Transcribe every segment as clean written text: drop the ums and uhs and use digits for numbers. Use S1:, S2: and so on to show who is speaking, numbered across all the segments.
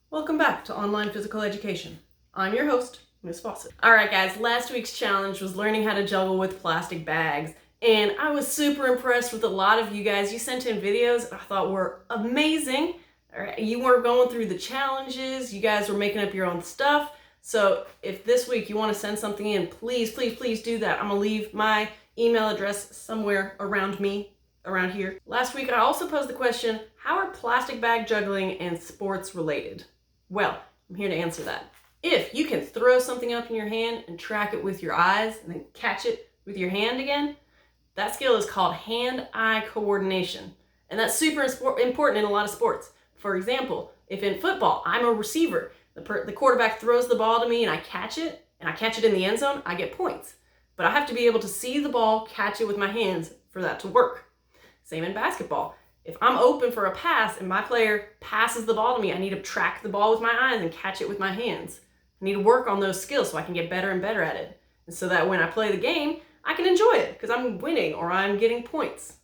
S1: Welcome back to Online Physical Education. I'm your host, Ms. Fawcett. Alright guys, last week's challenge was learning how to juggle with plastic bags. And I was super impressed with a lot of you guys. You sent in videos I thought were amazing. Alright, you were going through the challenges. You guys were making up your own stuff. So if this week you want to send something in, please do that. I'm going to leave my email address somewhere around here. Last week I also posed the question, how are plastic bag juggling and sports related? Well, I'm here to answer that. If you can throw something up in your hand and track it with your eyes and then catch it with your hand again, that skill is called hand-eye coordination. And that's super important in a lot of sports. For example, if in football, I'm a receiver, the quarterback throws the ball to me and I catch it in the end zone, I get points. But I have to be able to see the ball, catch it with my hands for that to work. Same in basketball. If I'm open for a pass and my player passes the ball to me, I need to track the ball with my eyes and catch it with my hands. I need to work on those skills so I can get better and better at it. And so that when I play the game, I can enjoy it because I'm winning or I'm getting points.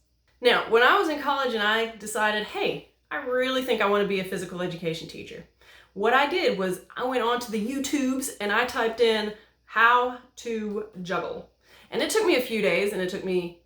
S1: Now, when I was in college and I decided, hey, I really think I want to be a physical education teacher, what I did was I went on to the YouTubes and I typed in how to juggle. And it took me a few days and it took me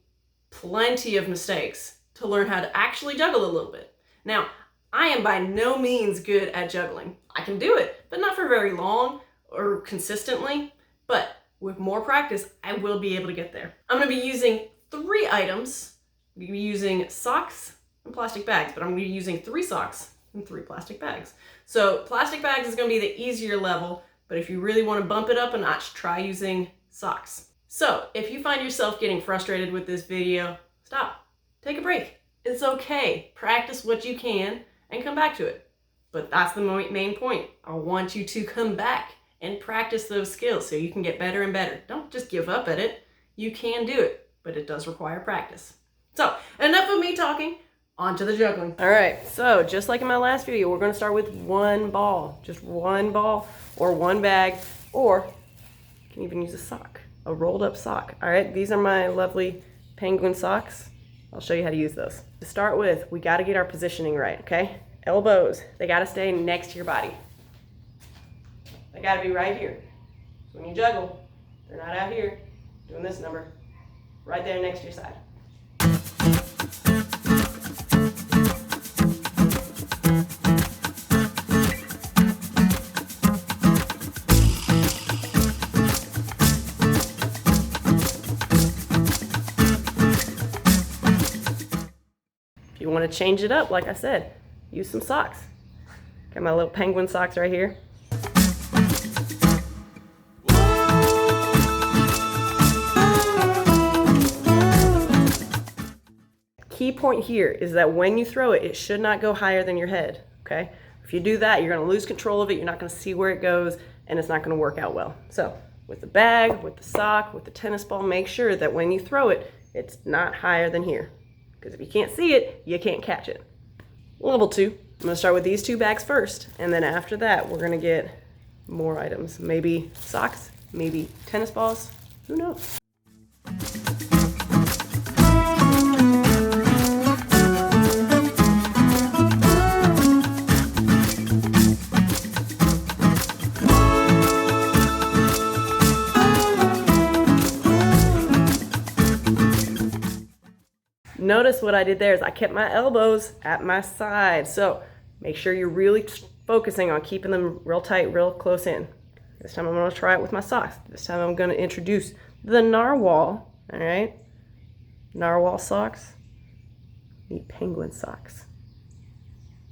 S1: plenty of mistakes to learn how to actually juggle a little bit. Now, I am by no means good at juggling. I can do it, but not for very long or consistently. But with more practice, I will be able to get there. I'm going to be using 3 items. I'm going to be using socks and plastic bags, but I'm going to be using 3 socks and 3 plastic bags. So plastic bags is going to be the easier level, but if you really want to bump it up a notch, try using socks. So if you find yourself getting frustrated with this video, stop. Take a break. It's okay. Practice what you can and come back to it. But that's the main point. I want you to come back and practice those skills so you can get better and better. Don't just give up at it. You can do it, but it does require practice. So enough of me talking. On to the juggling. All right, so just like in my last video, we're going to start with 1 ball. Just 1 ball or 1 bag, or you can even use a sock, a rolled up sock. All right, these are my lovely penguin socks. I'll show you how to use those. To start with, we got to get our positioning right, okay? Elbows, they got to stay next to your body. They got to be right here. So when you juggle, they're not out here doing this number. Right there next to your side. If you want to change it up, like I said, use some socks. Got my little penguin socks right here. Key point here is that when you throw it, it should not go higher than your head, okay? If you do that, you're going to lose control of it, you're not going to see where it goes, and it's not going to work out well. So with the bag, with the sock, with the tennis ball, make sure that when you throw it, it's not higher than here. Because if you can't see it, you can't catch it. Level 2, I'm going to start with these 2 bags first, and then after that, we're going to get more items. Maybe socks, maybe tennis balls, who knows? Notice what I did there is I kept my elbows at my side. So make sure you're really focusing on keeping them real tight, real close in. This time I'm going to try it with my socks. This time I'm going to introduce the narwhal. All right. Narwhal socks. Need penguin socks.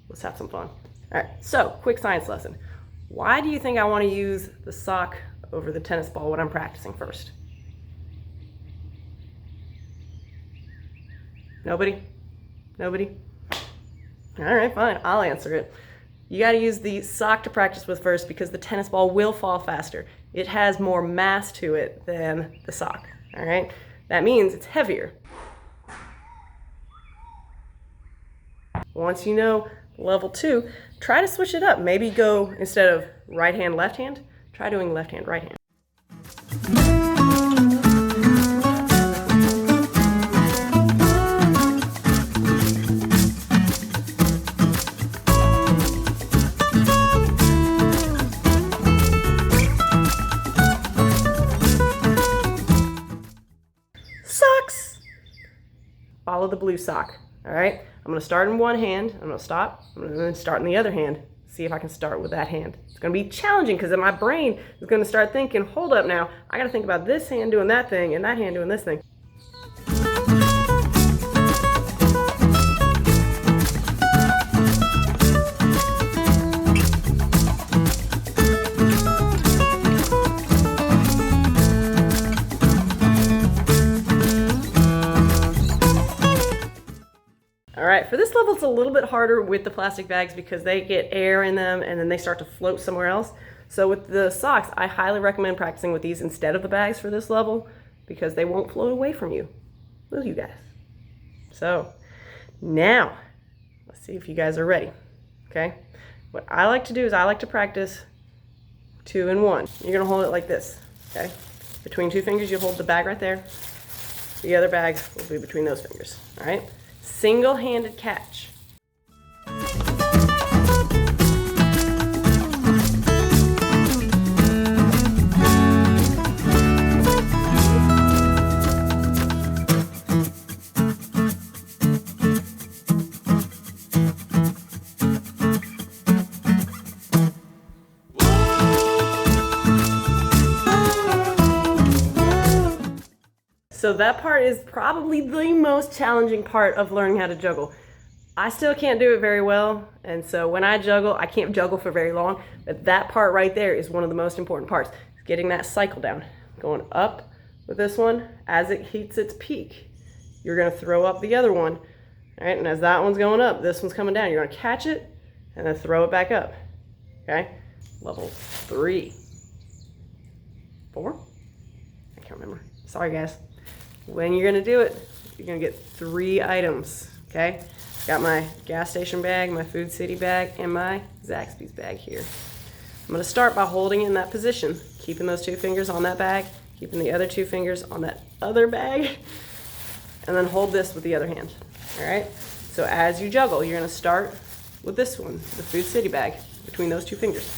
S1: Let's have some fun. All right. So quick science lesson. Why do you think I want to use the sock over the tennis ball when I'm practicing first? Nobody? Nobody? All right, fine. I'll answer it. You got to use the sock to practice with first because the tennis ball will fall faster. It has more mass to it than the sock. All right? That means it's heavier. Once you know level 2, try to switch it up. Maybe go, instead of right hand, left hand, try doing left hand, right hand. follow the blue sock. All right, I'm gonna start in one hand, I'm gonna stop, I'm gonna start in the other hand, see if I can start with that hand. It's gonna be challenging because my brain is gonna start thinking, hold up now, I gotta think about this hand doing that thing and that hand doing this thing. All right, for this level, it's a little bit harder with the plastic bags because they get air in them and then they start to float somewhere else. So with the socks, I highly recommend practicing with these instead of the bags for this level because they won't float away from you, will you guys? So now, let's see if you guys are ready, okay? What I like to do is I like to practice 2 and 1. You're gonna hold it like this, okay? Between 2 fingers, you hold the bag right there. The other bag will be between those fingers, all right? Single-handed catch. So that part is probably the most challenging part of learning how to juggle. I still can't do it very well, and so when I juggle, I can't juggle for very long, but that part right there is one of the most important parts. Getting that cycle down, going up with this one, as it hits its peak, you're gonna throw up the other one, all right? And as that one's going up, this one's coming down. You're gonna catch it and then throw it back up, okay? Level 3, 4? I can't remember, sorry guys. When you're gonna do it, you're gonna get 3 items, okay? Got my gas station bag, my Food City bag, and my Zaxby's bag here. I'm gonna start by holding it in that position, keeping those 2 fingers on that bag, keeping the other 2 fingers on that other bag, and then hold this with the other hand, all right? So as you juggle, you're gonna start with this one, the Food City bag, between those 2 fingers.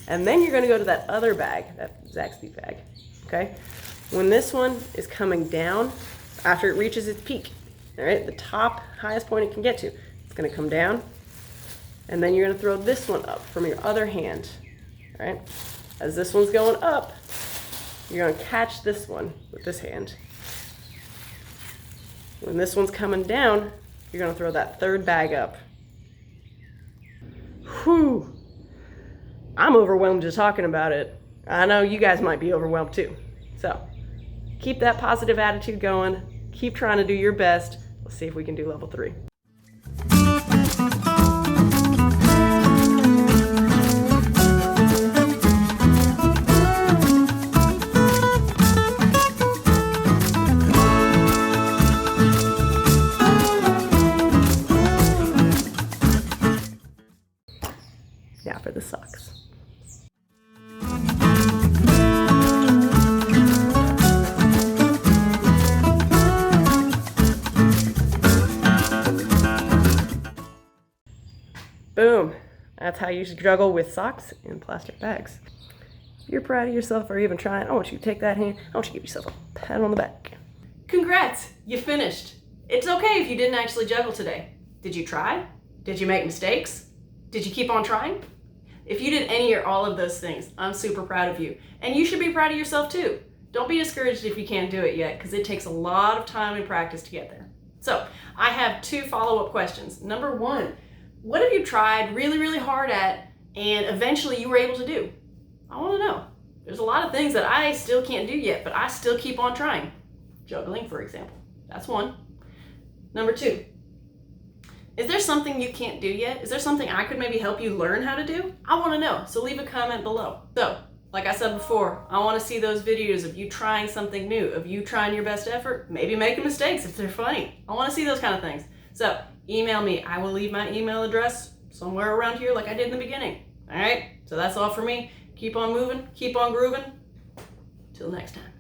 S1: And then you're gonna go to that other bag, that Zaxby's bag, okay? When this one is coming down, after it reaches its peak, all right, the top highest point it can get to, it's gonna come down, and then you're gonna throw this one up from your other hand, all right? As this one's going up, you're gonna catch this one with this hand. When this one's coming down, you're gonna throw that third bag up. Whew, I'm overwhelmed just talking about it. I know you guys might be overwhelmed too. So, keep that positive attitude going. Keep trying to do your best. Let's see if we can do level 3. Now for the socks. Boom. That's how you juggle with socks in plastic bags. If you're proud of yourself or even trying, I want you to take that hand, I want you to give yourself a pat on the back. Congrats, you finished. It's okay if you didn't actually juggle today. Did you try? Did you make mistakes? Did you keep on trying? If you did any or all of those things, I'm super proud of you. And you should be proud of yourself too. Don't be discouraged if you can't do it yet, because it takes a lot of time and practice to get there. So, I have 2 follow-up questions. Number 1, what have you tried really, really hard at and eventually you were able to do? I want to know. There's a lot of things that I still can't do yet, but I still keep on trying. Juggling, for example. That's 1. Number 2, is there something you can't do yet? Is there something I could maybe help you learn how to do? I want to know, so leave a comment below. So, like I said before, I want to see those videos of you trying something new, of you trying your best effort, maybe making mistakes if they're funny. I want to see those kind of things. So, email me. I will leave my email address somewhere around here like I did in the beginning. All right? So that's all for me. Keep on moving. Keep on grooving. Till next time.